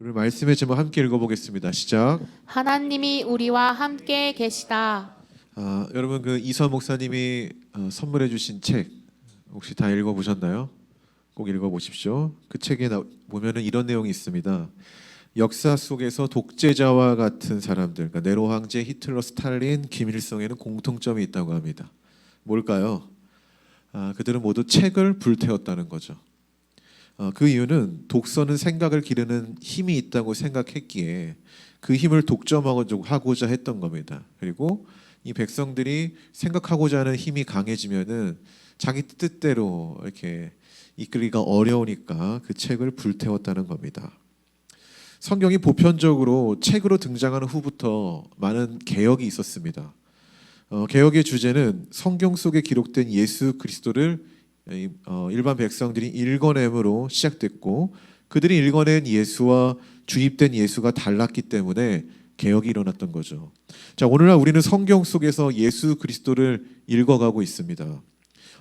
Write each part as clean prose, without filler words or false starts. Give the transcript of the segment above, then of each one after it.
오늘 말씀의 제목 함께 읽어보겠습니다. 시작. 하나님이 우리와 함께 계시다. 여러분 그 이선 목사님이 선물해 주신 책 혹시 다 읽어보셨나요? 꼭 읽어보십시오. 그 책에 보면은 이런 내용이 있습니다. 역사 속에서 독재자와 같은 사람들, 그러니까 네로 황제, 히틀러, 스탈린, 김일성에는 공통점이 있다고 합니다. 뭘까요? 그들은 모두 책을 불태웠다는 거죠. 그 이유는 독서는 생각을 기르는 힘이 있다고 생각했기에 그 힘을 독점하고자 했던 겁니다. 그리고 이 백성들이 생각하고자 하는 힘이 강해지면은 자기 뜻대로 이렇게 이끌기가 어려우니까 그 책을 불태웠다는 겁니다. 성경이 보편적으로 책으로 등장하는 후부터 많은 개혁이 있었습니다. 개혁의 주제는 성경 속에 기록된 예수 그리스도를 일반 백성들이 읽어냄으로 시작됐고, 그들이 읽어낸 예수와 주입된 예수가 달랐기 때문에 개혁이 일어났던 거죠. 자, 오늘날 우리는 성경 속에서 예수 그리스도를 읽어가고 있습니다.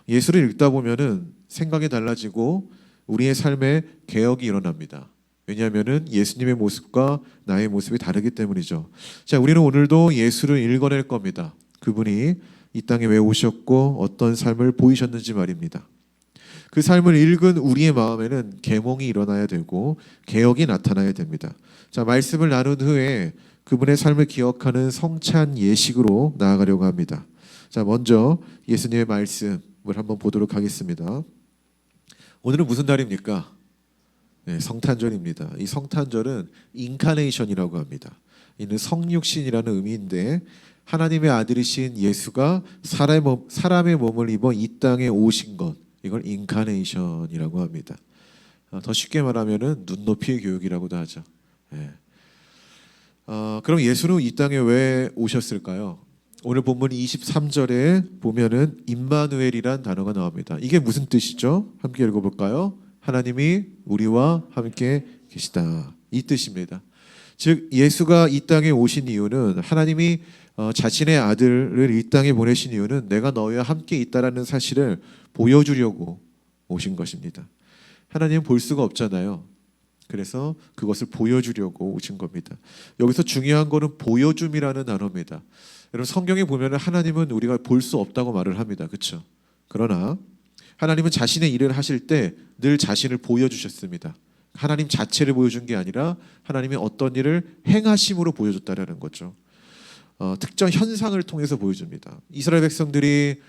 예수를 읽다 보면은 생각이 달라지고 우리의 삶에 개혁이 일어납니다. 왜냐하면은 예수님의 모습과 나의 모습이 다르기 때문이죠. 자, 우리는 오늘도 예수를 읽어낼 겁니다. 그분이 이 땅에 왜 오셨고 어떤 삶을 보이셨는지 말입니다. 그 삶을 읽은 우리의 마음에는 계몽이 일어나야 되고 개혁이 나타나야 됩니다. 자, 말씀을 나눈 후에 그분의 삶을 기억하는 성찬 예식으로 나아가려고 합니다. 자, 먼저 예수님의 말씀을 한번 보도록 하겠습니다. 오늘은 무슨 날입니까? 네, 성탄절입니다. 이 성탄절은 인카네이션이라고 합니다. 이는 성육신이라는 의미인데, 하나님의 아들이신 예수가 사람의 몸을 입어 이 땅에 오신 것, 이걸 인카네이션이라고 합니다. 더 쉽게 말하면은 눈높이의 교육이라고도 하죠. 예. 그럼 예수는 이 땅에 왜 오셨을까요? 오늘 본문 23절에 보면은 임마누엘이란 단어가 나옵니다. 이게 무슨 뜻이죠? 함께 읽어볼까요? 하나님이 우리와 함께 계시다, 이 뜻입니다. 즉 예수가 이 땅에 오신 이유는, 하나님이 자신의 아들을 이 땅에 보내신 이유는 내가 너희와 함께 있다라는 사실을 보여주려고 오신 것입니다. 하나님은 볼 수가 없잖아요. 그래서 그것을 보여주려고 오신 겁니다. 여기서 중요한 거는 보여줌이라는 단어입니다. 여러분 성경에 보면 하나님은 우리가 볼 수 없다고 말을 합니다. 그렇죠? 그러나 하나님은 자신의 일을 하실 때 늘 자신을 보여주셨습니다. 하나님 자체를 보여준 게 아니라 하나님이 어떤 일을 행하심으로 보여줬다라는 거죠. 특정 현상을 통해서 보여줍니다. 이스라엘 백성들이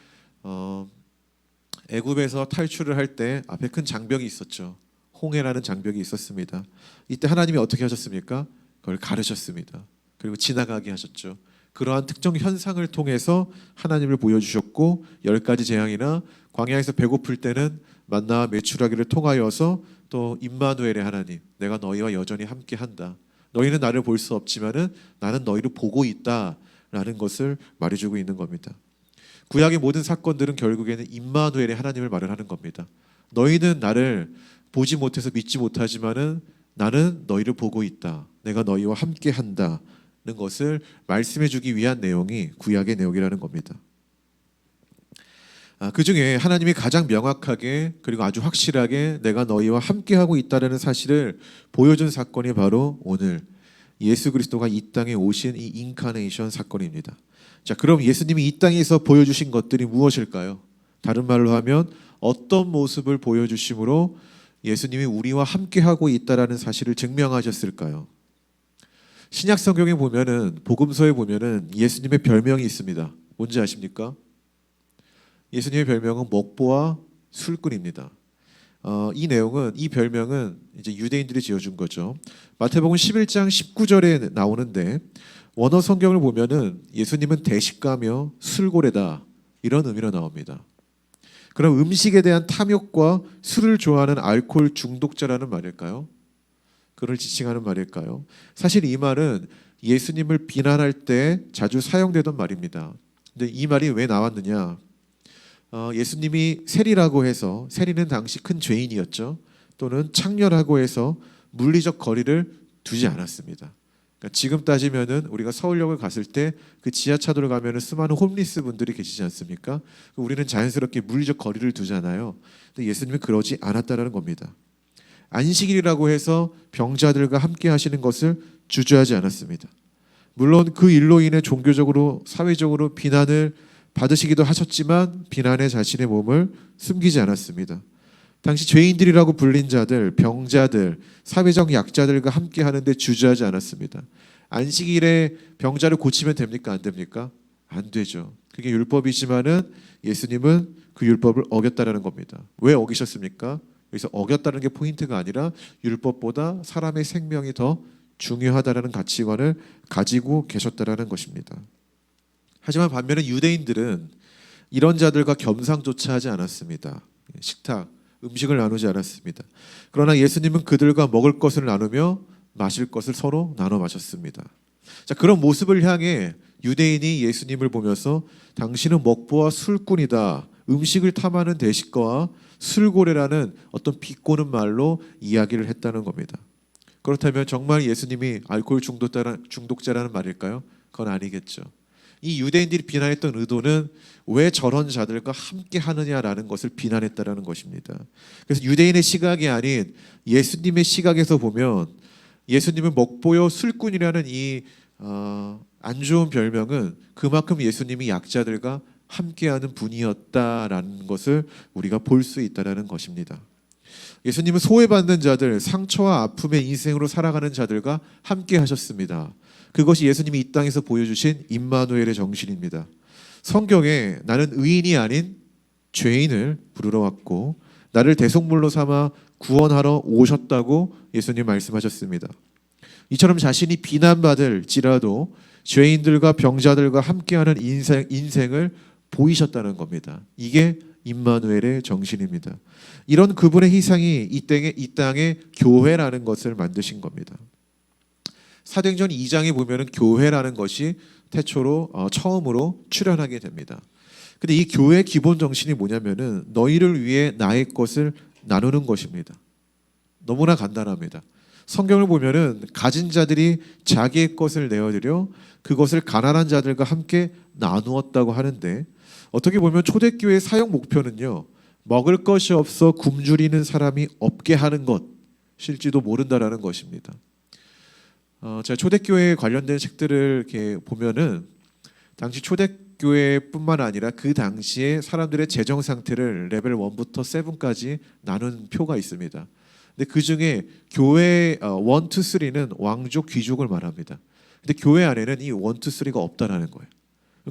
애굽에서 탈출을 할 때 앞에 큰 장벽이 있었죠. 홍해라는 장벽이 있었습니다. 이때 하나님이 어떻게 하셨습니까? 그걸 가르셨습니다. 그리고 지나가게 하셨죠. 그러한 특정 현상을 통해서 하나님을 보여주셨고, 10가지 재앙이나 광야에서 배고플 때는 만나와 메추라기를 통하여서 또 임마누엘의 하나님, 내가 너희와 여전히 함께한다. 너희는 나를 볼 수 없지만은 나는 너희를 보고 있다라는 것을 말해주고 있는 겁니다. 구약의 모든 사건들은 결국에는 임마누엘의 하나님을 말을 하는 겁니다. 너희는 나를 보지 못해서 믿지 못하지만은 나는 너희를 보고 있다. 내가 너희와 함께한다는 것을 말씀해주기 위한 내용이 구약의 내용이라는 겁니다. 그 중에 하나님이 가장 명확하게 그리고 아주 확실하게 내가 너희와 함께하고 있다는 사실을 보여준 사건이 바로 오늘 예수 그리스도가 이 땅에 오신 이 인카네이션 사건입니다. 자, 그럼 예수님이 이 땅에서 보여주신 것들이 무엇일까요? 다른 말로 하면 어떤 모습을 보여주심으로 예수님이 우리와 함께하고 있다는 사실을 증명하셨을까요? 신약 성경에 보면은, 복음서에 보면은 예수님의 별명이 있습니다. 뭔지 아십니까? 예수님의 별명은 먹보와 술꾼입니다. 이 별명은 이제 유대인들이 지어준 거죠. 마태복음 11장 19절에 나오는데, 원어 성경을 보면은 예수님은 대식가며 술고래다, 이런 의미로 나옵니다. 그럼 음식에 대한 탐욕과 술을 좋아하는 알코올 중독자라는 말일까요? 그를 지칭하는 말일까요? 사실 이 말은 예수님을 비난할 때 자주 사용되던 말입니다. 근데 이 말이 왜 나왔느냐? 예수님이 세리라고 해서, 세리는 당시 큰 죄인이었죠. 또는 창녀라고 해서 물리적 거리를 두지 않았습니다. 그러니까 지금 따지면은 우리가 서울역을 갔을 때 그 지하차도를 가면은 수많은 홈리스 분들이 계시지 않습니까? 우리는 자연스럽게 물리적 거리를 두잖아요. 근데 예수님은 그러지 않았다라는 겁니다. 안식일이라고 해서 병자들과 함께 하시는 것을 주저하지 않았습니다. 물론 그 일로 인해 종교적으로 사회적으로 비난을 받으시기도 하셨지만 비난에 자신의 몸을 숨기지 않았습니다. 당시 죄인들이라고 불린 자들, 병자들, 사회적 약자들과 함께 하는데 주저하지 않았습니다. 안식일에 병자를 고치면 됩니까? 안 됩니까? 안 되죠. 그게 율법이지만은 예수님은 그 율법을 어겼다라는 겁니다. 왜 어기셨습니까? 여기서 어겼다는 게 포인트가 아니라 율법보다 사람의 생명이 더 중요하다라는 가치관을 가지고 계셨다라는 것입니다. 하지만 반면에 유대인들은 이런 자들과 겸상조차 하지 않았습니다. 식탁, 음식을 나누지 않았습니다. 그러나 예수님은 그들과 먹을 것을 나누며 마실 것을 서로 나눠 마셨습니다. 자, 그런 모습을 향해 유대인이 예수님을 보면서 당신은 먹보와 술꾼이다. 음식을 탐하는 대식가와 술고래라는 어떤 비꼬는 말로 이야기를 했다는 겁니다. 그렇다면 정말 예수님이 알코올 중독자라는 말일까요? 그건 아니겠죠. 이 유대인들이 비난했던 의도는 왜 저런 자들과 함께 하느냐라는 것을 비난했다라는 것입니다. 그래서 유대인의 시각이 아닌 예수님의 시각에서 보면 예수님은 먹보요 술꾼이라는 이 안 좋은 별명은 그만큼 예수님이 약자들과 함께하는 분이었다라는 것을 우리가 볼 수 있다라는 것입니다. 예수님은 소외받는 자들, 상처와 아픔의 인생으로 살아가는 자들과 함께 하셨습니다. 그것이 예수님이 이 땅에서 보여주신 임마누엘의 정신입니다. 성경에 나는 의인이 아닌 죄인을 부르러 왔고 나를 대속물로 삼아 구원하러 오셨다고 예수님 말씀하셨습니다. 이처럼 자신이 비난받을지라도 죄인들과 병자들과 함께하는 인생을 보이셨다는 겁니다. 이게 임마누엘의 정신입니다. 이런 그분의 희생이 이 땅에 교회라는 것을 만드신 겁니다. 사도행전 2장에 보면은 교회라는 것이 태초로 처음으로 출현하게 됩니다. 근데 이 교회의 기본 정신이 뭐냐면은 너희를 위해 나의 것을 나누는 것입니다. 너무나 간단합니다. 성경을 보면은 가진 자들이 자기의 것을 내어드려 그것을 가난한 자들과 함께 나누었다고 하는데 어떻게 보면 초대교회의 사역 목표는요. 먹을 것이 없어 굶주리는 사람이 없게 하는 것일지도 모른다라는 것입니다. 제가 초대교회에 관련된 책들을 이렇게 보면은 당시 초대교회뿐만 아니라 그 당시에 사람들의 재정 상태를 레벨 1부터 7까지 나눈 표가 있습니다. 근데 그 중에 교회 1, 2, 3는 왕족, 귀족을 말합니다. 근데 교회 안에는 이 1, 2, 3가 없다라는 거예요.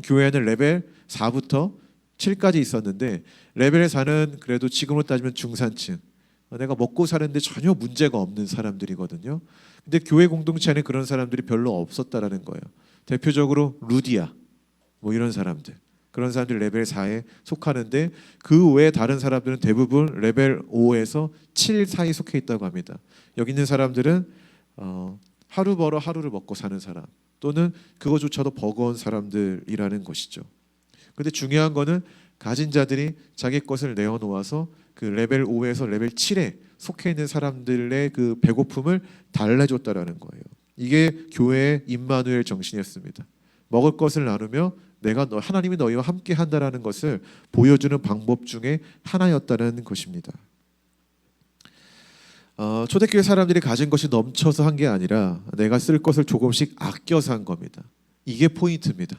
교회는 레벨 4부터 7까지 있었는데 레벨 4는 그래도 지금으로 따지면 중산층, 내가 먹고 사는데 전혀 문제가 없는 사람들이거든요. 근데 교회 공동체 안에 그런 사람들이 별로 없었다라는 거예요. 대표적으로 루디아 뭐 이런 사람들, 그런 사람들이 레벨 4에 속하는데 그 외에 다른 사람들은 대부분 레벨 5에서 7 사이 속해 있다고 합니다. 여기 있는 사람들은 하루 벌어 하루를 먹고 사는 사람 또는 그거조차도 버거운 사람들이라는 것이죠. 그런데 중요한 거는 가진 자들이 자기 것을 내어놓아서 그 레벨 5에서 레벨 7에 속해 있는 사람들의 그 배고픔을 달래줬다라는 거예요. 이게 교회의 임마누엘 정신이었습니다. 먹을 것을 나누며 하나님이 너희와 함께 한다라는 것을 보여주는 방법 중에 하나였다는 것입니다. 초대교회 사람들이 가진 것이 넘쳐서 한 게 아니라 내가 쓸 것을 조금씩 아껴서 한 겁니다. 이게 포인트입니다.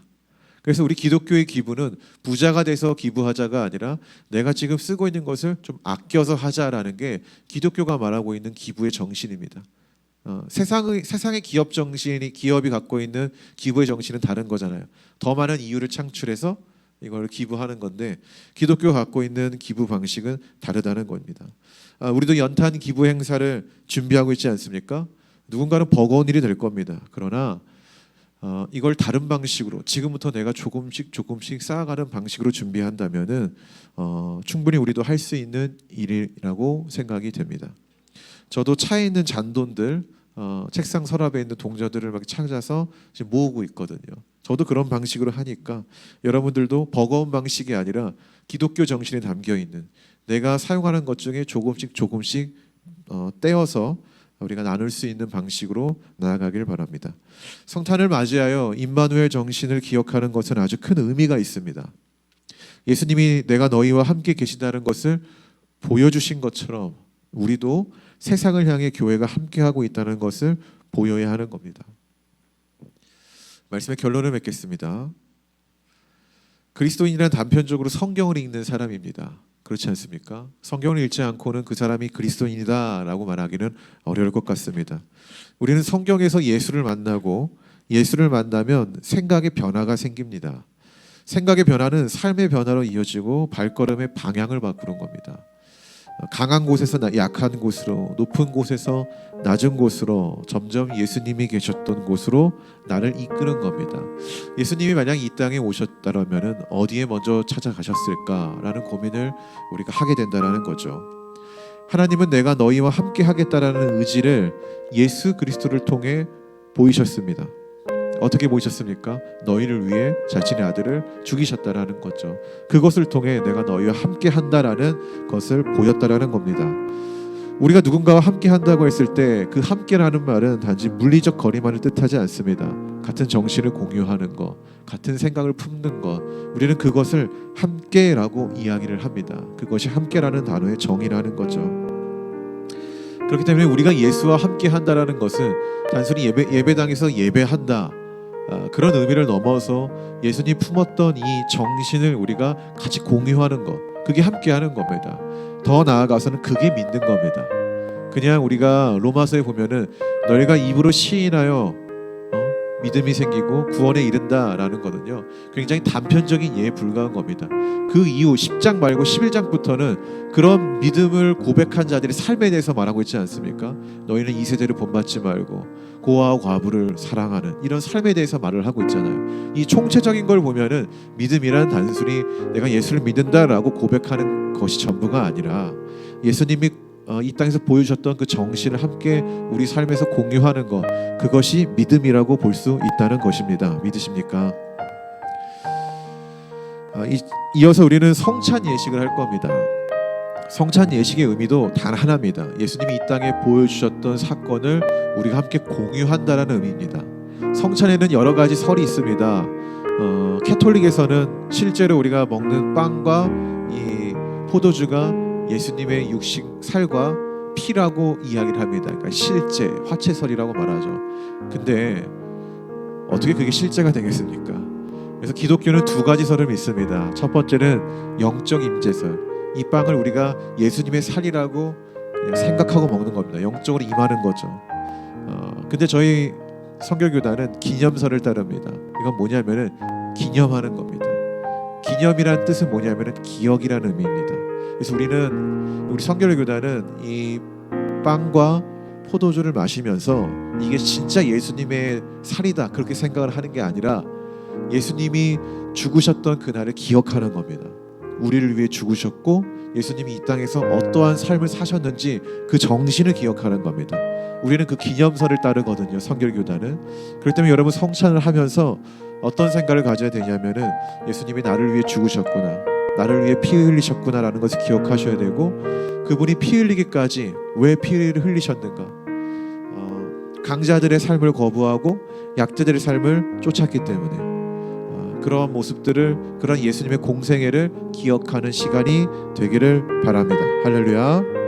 그래서 우리 기독교의 기부는 부자가 돼서 기부하자가 아니라 내가 지금 쓰고 있는 것을 좀 아껴서 하자라는 게 기독교가 말하고 있는 기부의 정신입니다. 세상의 기업이 갖고 있는 기부의 정신은 다른 거잖아요. 더 많은 이유를 창출해서 이걸 기부하는 건데 기독교가 갖고 있는 기부 방식은 다르다는 겁니다. 우리도 연탄 기부 행사를 준비하고 있지 않습니까? 누군가는 버거운 일이 될 겁니다. 그러나 이걸 다른 방식으로 지금부터 내가 조금씩 쌓아가는 방식으로 준비한다면은 충분히 우리도 할 수 있는 일이라고 생각이 됩니다. 저도 차에 있는 잔돈들, 책상 서랍에 있는 동전들을 막 찾아서 지금 모으고 있거든요. 저도 그런 방식으로 하니까 여러분들도 버거운 방식이 아니라 기독교 정신에 담겨 있는 내가 사용하는 것 중에 조금씩 떼어서 우리가 나눌 수 있는 방식으로 나아가길 바랍니다. 성탄을 맞이하여 임마누엘 정신을 기억하는 것은 아주 큰 의미가 있습니다. 예수님이 내가 너희와 함께 계시다는 것을 보여주신 것처럼 우리도 세상을 향해 교회가 함께하고 있다는 것을 보여야 하는 겁니다. 말씀의 결론을 맺겠습니다. 그리스도인이란 단편적으로 성경을 읽는 사람입니다. 그렇지 않습니까? 성경을 읽지 않고는 그 사람이 그리스도인이다라고 말하기는 어려울 것 같습니다. 우리는 성경에서 예수를 만나고 예수를 만나면 생각의 변화가 생깁니다. 생각의 변화는 삶의 변화로 이어지고 발걸음의 방향을 바꾸는 겁니다. 강한 곳에서 약한 곳으로, 높은 곳에서 낮은 곳으로, 점점 예수님이 계셨던 곳으로 나를 이끄는 겁니다. 예수님이 만약 이 땅에 오셨다면 어디에 먼저 찾아가셨을까라는 고민을 우리가 하게 된다는 거죠. 하나님은 내가 너희와 함께 하겠다라는 의지를 예수 그리스도를 통해 보이셨습니다. 어떻게 보이셨습니까? 너희를 위해 자신의 아들을 죽이셨다라는 거죠. 그것을 통해 내가 너희와 함께 한다라는 것을 보였다라는 겁니다. 우리가 누군가와 함께 한다고 했을 때 그 함께라는 말은 단지 물리적 거리만을 뜻하지 않습니다. 같은 정신을 공유하는 것, 같은 생각을 품는 것, 우리는 그것을 함께라고 이야기를 합니다. 그것이 함께라는 단어의 정의라는 거죠. 그렇기 때문에 우리가 예수와 함께 한다라는 것은 단순히 예배당에서 예배한다, 그런 의미를 넘어서 예수님 품었던 이 정신을 우리가 같이 공유하는 것, 그게 함께하는 겁니다. 더 나아가서는 그게 믿는 겁니다. 그냥 우리가 로마서에 보면은 너희가 입으로 시인하여 믿음이 생기고 구원에 이른다라는 거는요, 굉장히 단편적인 예에 불과한 겁니다. 그 이후 10장 말고 11장부터는 그런 믿음을 고백한 자들의 삶에 대해서 말하고 있지 않습니까? 너희는 이 세대를 본받지 말고 고아와 과부를 사랑하는 이런 삶에 대해서 말을 하고 있잖아요. 이 총체적인 걸 보면은 믿음이란 단순히 내가 예수를 믿는다라고 고백하는 것이 전부가 아니라 예수님이 이 땅에서 보여주셨던 그 정신을 함께 우리 삶에서 공유하는 것, 그것이 믿음이라고 볼 수 있다는 것입니다. 믿으십니까? 이어서 우리는 성찬 예식을 할 겁니다. 성찬 예식의 의미도 단 하나입니다. 예수님이 이 땅에 보여주셨던 사건을 우리가 함께 공유한다라는 의미입니다. 성찬에는 여러 가지 설이 있습니다. 캐톨릭에서는 실제로 우리가 먹는 빵과 이 포도주가 예수님의 육식 살과 피라고 이야기를 합니다. 그러니까 실제, 화채설이라고 말하죠. 근데 어떻게 그게 실제가 되겠습니까? 그래서 기독교는 두 가지 설을 믿습니다. 첫 번째는 영적 임재설. 이 빵을 우리가 예수님의 살이라고 그냥 생각하고 먹는 겁니다. 영적으로 임하는 거죠. 근데 저희 선교교단은 기념설을 따릅니다. 이건 뭐냐면은 기념하는 겁니다. 기념이란 뜻은 뭐냐면은 기억이라는 의미입니다. 그래서 우리 선교교단은 이 빵과 포도주를 마시면서 이게 진짜 예수님의 살이다 그렇게 생각을 하는 게 아니라 예수님이 죽으셨던 그날을 기억하는 겁니다. 우리를 위해 죽으셨고 예수님이 이 땅에서 어떠한 삶을 사셨는지 그 정신을 기억하는 겁니다. 우리는 그 기념설을 따르거든요, 선교교단은. 그렇기 때문에 여러분 성찬을 하면서 어떤 생각을 가져야 되냐면은 예수님이 나를 위해 죽으셨구나, 나를 위해 피 흘리셨구나라는 것을 기억하셔야 되고, 그분이 피 흘리기까지 왜 피를 흘리셨는가, 강자들의 삶을 거부하고 약자들의 삶을 쫓았기 때문에 그런 모습들을, 그런 예수님의 공생애를 기억하는 시간이 되기를 바랍니다. 할렐루야.